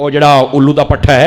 ਉਹ ਜਿਹੜਾ ਉੱਲੂ ਦਾ ਪੱਠਾ ਹੈ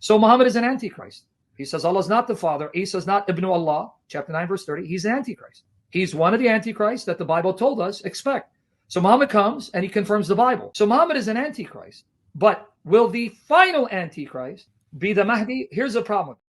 So Muhammad is an antichrist. He says Allah is not the Father. Isa is not Ibn Allah. Chapter 9, verse 30. He's an antichrist. He's one of the antichrists that the Bible told us expect. So Muhammad comes and he confirms the Bible. So Muhammad is an antichrist. But will the final antichrist be the Mahdi? Here's the problem.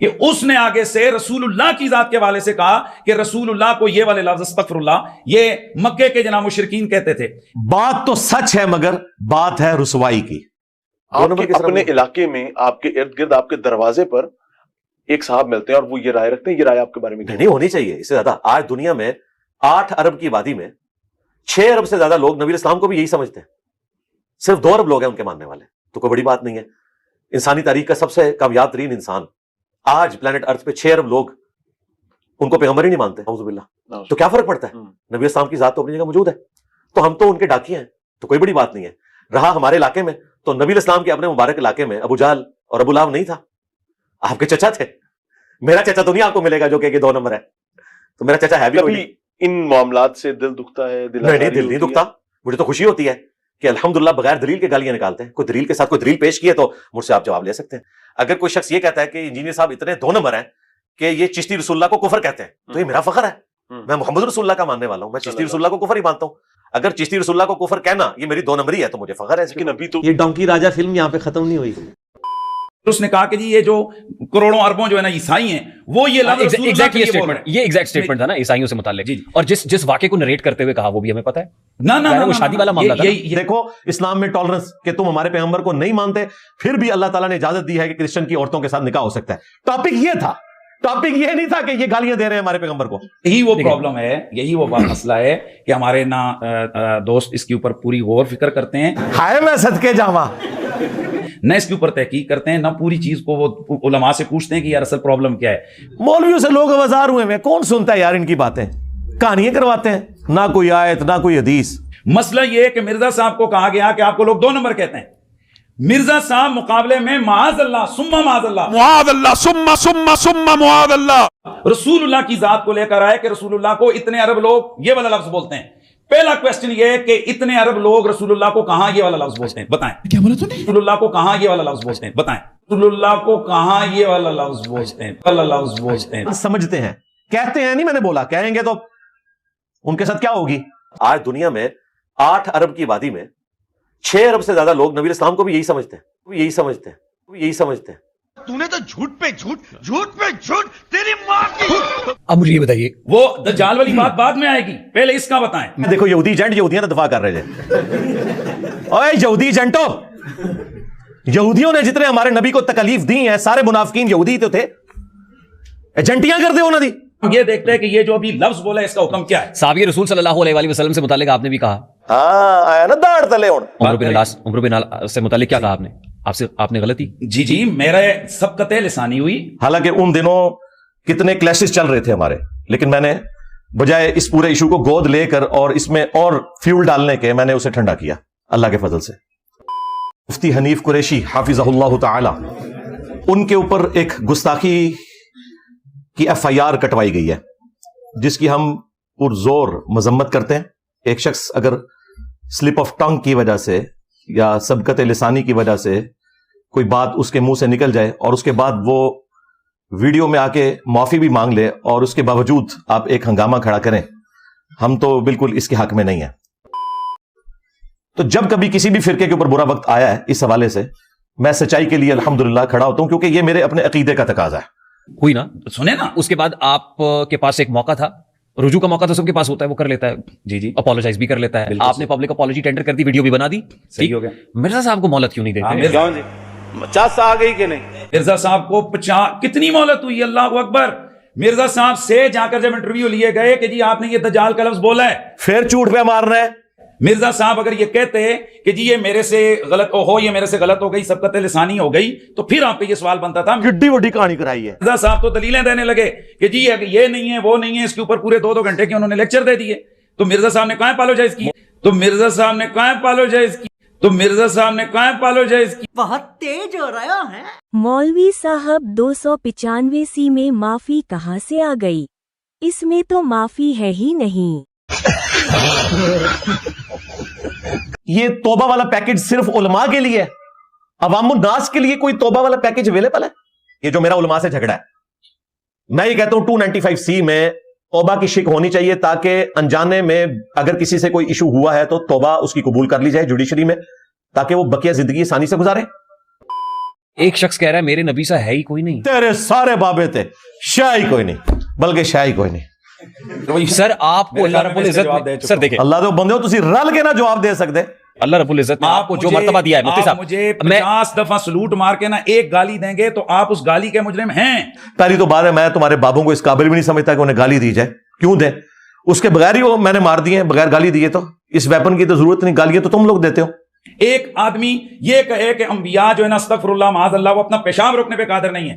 کہ اس نے آگے سے رسول اللہ کی ذات کے حوالے سے کہا کہ رسول اللہ کو یہ والے لفظ استغفر اللہ یہ مکے کے جناب مشرکین کہتے تھے. بات تو سچ ہے مگر بات ہے رسوائی کی. آپ کے اپنے علاقے میں آپ کے ارد گرد آپ کے دروازے پر ایک صاحب ملتے ہیں اور وہ یہ رائے رکھتے ہیں, یہ رائے آپ کے بارے میں نہیں ہونی چاہیے اس سے زیادہ. آج دنیا میں 8 ارب کی آبادی میں 6 ارب سے زیادہ لوگ نبی اسلام کو بھی یہی سمجھتے ہیں. صرف 2 ارب لوگ ہیں ان کے ماننے والے, تو کوئی بڑی بات نہیں ہے. انسانی تاریخ کا سب سے کامیاب ترین انسان, آج پلانٹ ارتھ پہ 6 ارب لوگ ان کو پیغمبر ہی نہیں مانتے, اعوذ باللہ. تو کیا فرق پڑتا ہے؟ نبی اسلام کی ذات تو اپنی جگہ موجود ہے, تو ہم تو ان کے ڈاکیے ہیں, تو کوئی بڑی بات نہیں ہے. رہا ہمارے علاقے میں تو نبی اسلام کے اپنے مبارک علاقے میں ابو جہل اور ابو لہب نہیں تھا, آپ کے چچا تھے. میرا چچا تو نہیں آپ کو ملے گا جو کہ 2 نمبر ہے, تو میرا چچا ہے بھی کوئی نہیں. ان معاملات سے دل دکھتا ہے؟ نہیں, دل نہیں دکھتا. مجھے تو خوشی ہوتی ہے کہ الحمدللہ بغیر دلیل کے گالیاں نکالتے ہیں. کوئی دلیل کے ساتھ کوئی دلیل پیش کی ہے تو مجھ سے آپ جواب لے سکتے ہیں. اگر کوئی شخص یہ کہتا ہے کہ انجینئر صاحب اتنے 2 نمبر ہیں کہ یہ چشتی رسول اللہ کو کفر کہتے ہیں, تو یہ میرا فخر ہے. میں محمد رسول اللہ کا ماننے والا ہوں, میں چشتی رسول اللہ کو کفر ہی مانتا ہوں. اگر چشتی رسول اللہ کو کفر کہنا یہ میری 2 نمبری ہے تو مجھے فخر ہے. لیکن ابھی تو یہ ڈونکی راجا فلم یہاں پہ ختم نہیں ہوئی. اس نے کہا کہ جی یہ جو کروڑوں اربوں جو ہے نا عیسائی ہیں وہ یہ لفظ رسول اللہ کے لیے بول رہے ہیں. یہ ایگزیکٹ اسٹیٹمنٹ تھا نا عیسائیوں سے متعلق, اور جس واقعے کو نریٹ کرتے ہوئے کہا وہ بھی ہمیں پتہ ہے. نہ وہ شادی والا معاملہ تھا. دیکھو اسلام میں ٹالرنس کہ تم ہمارے پیغمبر کو نہیں مانتے, پھر بھی اللہ تعالیٰ نے اجازت دی ہے کہ کرسچن کی عورتوں کے ساتھ نکاح ہو سکتا ہے. ٹاپک یہ تھا, ٹاپک یہ نہیں تھا کہ یہ گالیاں دے رہے ہیں ہمارے پیغمبر کو. یہی وہ پرابلم ہے, یہی وہ مسئلہ ہے کہ ہمارے نہ دوست اس کے اوپر پوری غور فکر کرتے ہیں, ہائے میں صدقے جاواں, نہ اس کے اوپر تحقیق کرتے ہیں, نہ پوری چیز کو وہ علماء سے پوچھتے ہیں کہ یار اصل پرابلم کیا ہے. مولویوں سے لوگ آوازار ہوئے ہیں, کون سنتا ہے یار ان کی باتیں, کہانیاں کرواتے ہیں, نہ کوئی آیت نہ کوئی حدیث. مسئلہ یہ ہے کہ مرزا صاحب کو کہا گیا کہ آپ کو لوگ 2 نمبر کہتے ہیں. مرزا صاحب مقابلے میں معاذ اللہ ثم معاذ اللہ معاذ اللہ ثم معاذ اللہ رسول اللہ کی ذات کو لے کر آئے کہ رسول اللہ کو اتنے ارب لوگ یہ والا لفظ بولتے ہیں. پہلا کوسچن یہ ہے کہ اتنے ارب لوگ رسول اللہ کو کہاں یہ والا لفظ بولتے ہیں, بتائیں. کیا بولا تو نہیں؟ رسول اللہ کو کہاں یہ والا لفظ بولتے ہیں, بتائیں. رسول اللہ کو کہاں یہ والا لفظ بولتے ہیں, والا لفظ بولتے ہیں. سمجھتے ہیں, کہتے ہیں نہیں, میں نے بولا کہیں گے تو ان کے ساتھ کیا ہوگی. آج دنیا میں 8 ارب کی آبادی میں 6 ارب سے زیادہ لوگ نبی اسلام کو بھی یہی سمجھتے ہیں, یہی سمجھتے ہیں, یہی سمجھتے ہیں. تو نے تو جھوٹ پہ جھوٹ تیری ماں کی. اب مجھے یہ بتائیے, وہ دجال والی بات بعد میں آئے گی, پہلے اس کا بتائیں. دیکھو یہودی ایجنٹ یہودیاں نے دفاع کر رہے تھے. اوے یہودی ایجنٹو, یہودیوں نے جتنے ہمارے نبی کو تکلیف دی ہیں سارے منافقین یہودی تو تھے, ایجنٹیاں کر دے انہوں نے. یہ دیکھتے ہیں کہ یہ جو ابھی لفظ بولا ہے اس کا حکم کیا ہے. صحابی رسول صلی اللہ علیہ وآلہ وسلم سے متعلق آپ نے بھی کہا, ہاں آیا نا داڑ تلے. عمر بن عاص سے متعلق کیا کہا آپ نے, آپ نے غلطی. جی میرے سبقت لسانی ہوئی. حالانکہ ان دنوں کتنے کلیشز چل رہے تھے ہمارے, لیکن میں نے بجائے اس پورے ایشو کو گود لے کر اور اس میں اور فیول ڈالنے کے میں نے اسے ٹھنڈا کیا اللہ کے فضل سے. مفتی حنیف قریشی حافظہ اللہ تعالی, ان کے اوپر ایک گستاخی کی FIR کٹوائی گئی ہے جس کی ہم پرزور مذمت کرتے ہیں. ایک شخص اگر سلپ آف ٹنگ کی وجہ سے یا سبقت لسانی کی وجہ سے کوئی بات اس کے منہ سے نکل جائے اور اس کے بعد وہ ویڈیو میں آ کے معافی بھی مانگ لے اور اس کے باوجود آپ ایک ہنگامہ کھڑا کریں, ہم تو بالکل اس کے حق میں نہیں ہیں. تو جب کبھی کسی بھی فرقے کے اوپر برا وقت آیا ہے اس حوالے سے میں سچائی کے لیے الحمدللہ کھڑا ہوتا ہوں, کیونکہ یہ میرے اپنے عقیدے کا تقاضا ہے. ہوئی نا, سنے نا, اس کے بعد آپ کے پاس ایک موقع تھا, رجوع کا موقع تو سب کے پاس ہوتا ہے, وہ کر لیتا ہے. جی اپولوجائز بھی کر لیتا ہے. آپ نے پبلک اپولوجی ٹینڈر کر دی, ویڈیو بھی بنا دی, صحیح ہو گیا. مرزا صاحب کو مہلت کیوں نہیں دیتے؟ 50 آ گئی کہ نہیں؟ مرزا صاحب کو 50 کتنی مہلت ہوئی, اللہ اکبر. مرزا صاحب سے جا کر جب انٹرویو لیے گئے کہ جی آپ نے یہ دجال کا لفظ بولا ہے, پھر جھوٹ پہ مار رہے ہیں. مرزا صاحب اگر یہ کہتے کہ جی یہ میرے سے غلط ہو, یہ میرے سے غلط ہو گئی, سبقت لسانی ہو گئی, تو پھر آپ کو یہ سوال بنتا تھا. گڈی وڈی کہانی کرائی ہے. مرزا صاحب تو دلیلیں دینے لگے کہ جی یہ نہیں ہے وہ نہیں ہے, اس کے اوپر پورے 2 گھنٹے کے انہوں نے لیکچر دے دیے. تو مرزا صاحب نے کہاں اپولوجائز کی, بہت تیز ہو رہا ہے. مولوی صاحب 295 میں معافی کہاں سے آ گئی؟ اس میں تو معافی ہے ہی نہیں. یہ توبہ والا پیکج صرف علماء کے لیے ہے, عوام الناس کے لیے کوئی توبہ والا پیکج اویلیبل ہے؟ یہ جو میرا علماء سے جھگڑا ہے, میں یہ کہتا ہوں 295C میں توبہ کی شک ہونی چاہیے تاکہ انجانے میں اگر کسی سے کوئی ایشو ہوا ہے تو توبہ اس کی قبول کر لی جائے جوڈیشری میں, تاکہ وہ بقیہ زندگی آسانی سے گزارے. ایک شخص کہہ رہا ہے میرے نبی سا ہے ہی کوئی نہیں. تیرے سارے بابے تھے, شاہ ہی کوئی نہیں, بلکہ شاہ ہی کوئی نہیں. سر آپ کو اللہ رب العزت, سر دیکھیں اللہ دے بندے ہو, تسی رل کے نہ جواب دے سکتے. اللہ رب العزت نے آپ کو جو مرتبہ دیا ہے مفتی صاحب, مجھے 50 دفعہ سلوٹ مار کے نا ایک گالی دیں گے تو آپ اس گالی کے مجرم ہیں. پہلی تو بات ہے, میں تمہارے بابوں کو اس قابل بھی نہیں سمجھتا کہ انہیں گالی دی جائے. کیوں دیں؟ اس کے بغیر ہی وہ میں نے مار دیے, بغیر گالی دیے. تو اس ویپن کی تو ضرورت نہیں, گالیاں تو تم لوگ دیتے ہو. ایک آدمی یہ کہے کہ انبیاء جو ہے نا استغفر اللہ معاذ اللہ وہ اپنا پیشاب روکنے پہ قادر نہیں ہے.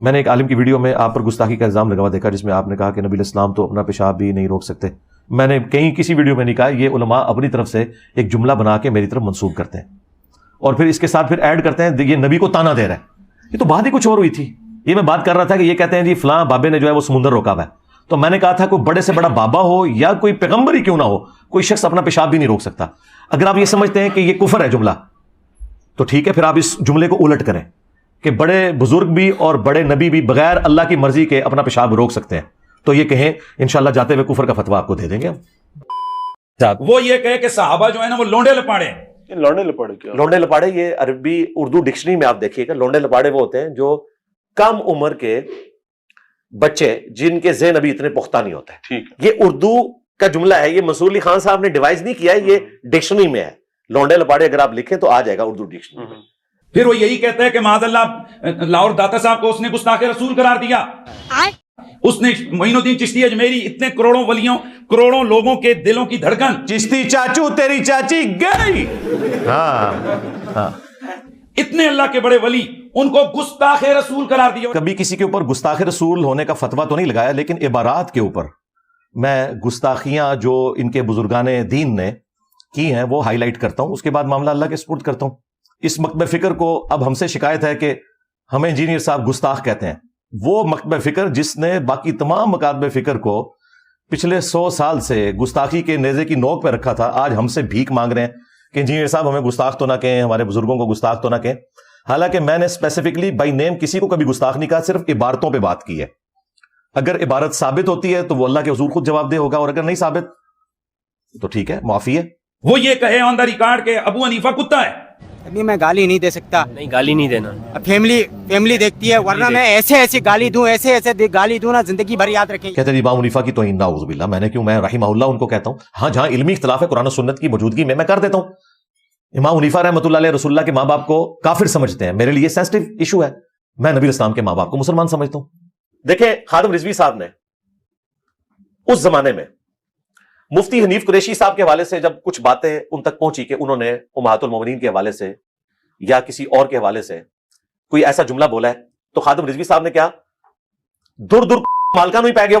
میں نے ایک عالم کی ویڈیو میں آپ پر گستاخی کا الزام لگا ہوا دیکھا, جس میں آپ نے کہا کہ نبی علیہ السلام تو اپنا پیشاب بھی نہیں روک سکتے. میں نے کہیں کسی ویڈیو میں نہیں کہا, یہ علماء اپنی طرف سے ایک جملہ بنا کے میری طرف منسوب کرتے ہیں اور پھر اس کے ساتھ پھر ایڈ کرتے ہیں یہ نبی کو تانا دے رہا ہے. یہ تو بات ہی کچھ اور ہوئی تھی. یہ میں بات کر رہا تھا کہ یہ کہتے ہیں جی فلاں بابے نے جو ہے وہ سمندر روکا ہوا ہے. تو میں نے کہا تھا کوئی بڑے سے بڑا بابا ہو یا کوئی پیغمبر ہی کیوں نہ ہو, کوئی شخص اپنا پیشاب بھی نہیں روک سکتا. اگر آپ یہ سمجھتے ہیں کہ یہ کفر ہے جملہ تو ٹھیک ہے, پھر آپ اس جملے کو الٹ کریں کہ بڑے بزرگ بھی اور بڑے نبی بھی بغیر اللہ کی مرضی کے اپنا پیشاب روک سکتے ہیں. تو یہ کہیں انشاءاللہ جاتے ہوئے کفر کا فتویٰ آپ کو دے دیں گے. وہ یہ کہے کہ صحابہ جو ہے نا وہ لونڈے لپاڑے. لونڈے لپاڑے کیا؟ لونڈے لپاڑے یہ عربی اردو ڈکشنری میں آپ دیکھیے گا, لونڈے لپاڑے وہ ہوتے ہیں جو کم عمر کے بچے جن کے ذہن ابھی اتنے پختہ نہیں ہوتے. ٹھیک, یہ اردو کا جملہ ہے, یہ منصور علی خان صاحب نے ڈیوائز نہیں کیا ہے, یہ ڈکشنری میں ہے. لونڈے لپاڑے اگر آپ لکھیں تو آ جائے گا اردو ڈکشنری میں. پھر وہ یہی کہتا ہے کہ معاذ اللہ لاہور داتا صاحب کو اس نے گستاخ رسول قرار دیا. اس نے معین الدین چشتی اجمیری, اتنے کروڑوں ولیوں کروڑوں لوگوں کے دلوں کی دھڑکن, چشتی چاچو تیری چاچی گئی. ہاں, اتنے اللہ کے بڑے ولی, ان کو گستاخ رسول قرار دیا. کبھی کسی کے اوپر گستاخ رسول ہونے کا فتویٰ تو نہیں لگایا, لیکن عبارات کے اوپر میں گستاخیاں جو ان کے بزرگان دین نے کی ہیں وہ ہائی لائٹ کرتا ہوں, اس کے بعد معاملہ اللہ کے سپرد کرتا ہوں. اس مکتب فکر کو اب ہم سے شکایت ہے کہ ہمیں انجینئر صاحب گستاخ کہتے ہیں. وہ مکتب فکر جس نے باقی تمام مکاتب فکر کو پچھلے 100 سال سے گستاخی کے نیزے کی نوک پہ رکھا تھا, آج ہم سے بھیک مانگ رہے ہیں کہ انجینئر صاحب ہمیں گستاخ تو نہ کہیں, ہمارے بزرگوں کو گستاخ تو نہ کہیں. حالانکہ میں نے اسپیسیفکلی بائی نیم کسی کو کبھی گستاخ نہیں کہا, صرف عبارتوں پہ بات کی ہے. اگر عبارت ثابت ہوتی ہے تو وہ اللہ کے حضور خود جواب دہ ہوگا, اور اگر نہیں ثابت تو ٹھیک ہے, معافی ہے. وہ یہ کہے آن دا ریکارڈ کہ ابو حنیفہ کتا ہے. ابھی میں گالی نہیں دے سکتا. نہیں گالی نہیں دینا, فیملی دیکھتی ہے, ورنہ میں ایسے گالی دوں, ایسے گالی دوں نا زندگی بھر یاد رکھیں. کہتے ہیں امام حنیفہ کی توہین نعوذ باللہ. میں نے کیوں, میں رحمہ اللہ ان کو کہتا ہوں. ہاں جہاں علمی اختلاف ہے قرآن و سنت کی موجودگی میں کر دیتا ہوں. امام حنیفہ رحمۃ اللہ علیہ رسول اللہ کے ماں باپ کو کافر سمجھتے ہیں, میرے لیے سینسٹیو ایشو ہے. میں نبی اسلام کے ماں باپ کو مسلمان سمجھتا ہوں. دیکھیں خادم رضوی صاحب نے اس زمانے میں مفتی حنیف قریشی صاحب کے حوالے سے جب کچھ باتیں ان تک پہنچی کہ انہوں نے امہات المومنین کے حوالے سے یا کسی اور کے حوالے سے کوئی ایسا جملہ بولا ہے, تو خادم رضوی صاحب نے کیا دور مالکاں نو ہی پی گئے ہو.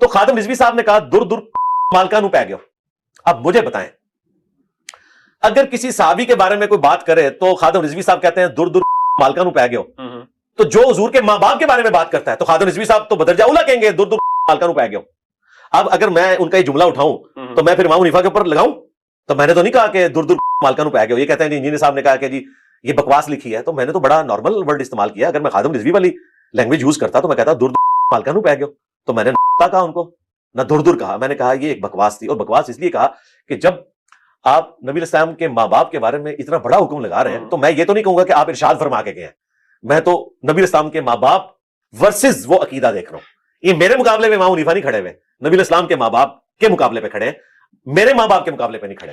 تو خادم رضوی صاحب نے کہا دور مالکاں نو پی گئے ہو. اب مجھے بتائیں, اگر کسی صحابی کے بارے میں کوئی بات کرے تو خادم رضوی صاحب کہتے ہیں دور مالکاں نو پی گئے ہو, تو جو حضور کے ماں باپ کے بارے میں بات کرتا ہے تو خادم رضوی صاحب تو بدرجہ اولا کہیں گے دور مالکاں نو پی گئے ہو. اب اگر میں ان کا یہ جملہ اٹھاؤں تو میں پھر امام حنیفہ کے اوپر لگاؤں, تو میں نے تو نہیں کہا کہ دور مالکاں نو پی گئے ہو. یہ کہتے ہیں جی انجینئر صاحب نے کہا کہ جی یہ بکواس لکھی ہے, تو میں نے تو بڑا نارمل ورڈ استعمال کیا. اگر میں خادم رضوی والی لینگویج یوز کرتا تو میں کہتا دور مالکاں نو پی گئے ہو, تو میں نے نہ کہا ان کو, نہ دور کہا. میں نے کہا یہ ایک بکواس تھی, اور بکواس اس لیے کہا کہ جب آپ نبی الاسلام کے ماں باپ کے بارے میں اتنا بڑا حکم لگا رہے ہیں تو میں یہ تو نہیں کہوں گا کہ آپ ارشاد فرما کے گئے ہیں. میں تو نبی الاسلام کے ماں باپ ورسز وہ عقیدہ دیکھ رہا ہوں. یہ میرے مقابلے میں امام حنیفہ نہیں کھڑے ہوئے, نبی الاسلام کے ماں باپ کے مقابلے پہ کھڑے ہیں, میرے ماں باپ کے مقابلے پہ نہیں کھڑے ہوئے.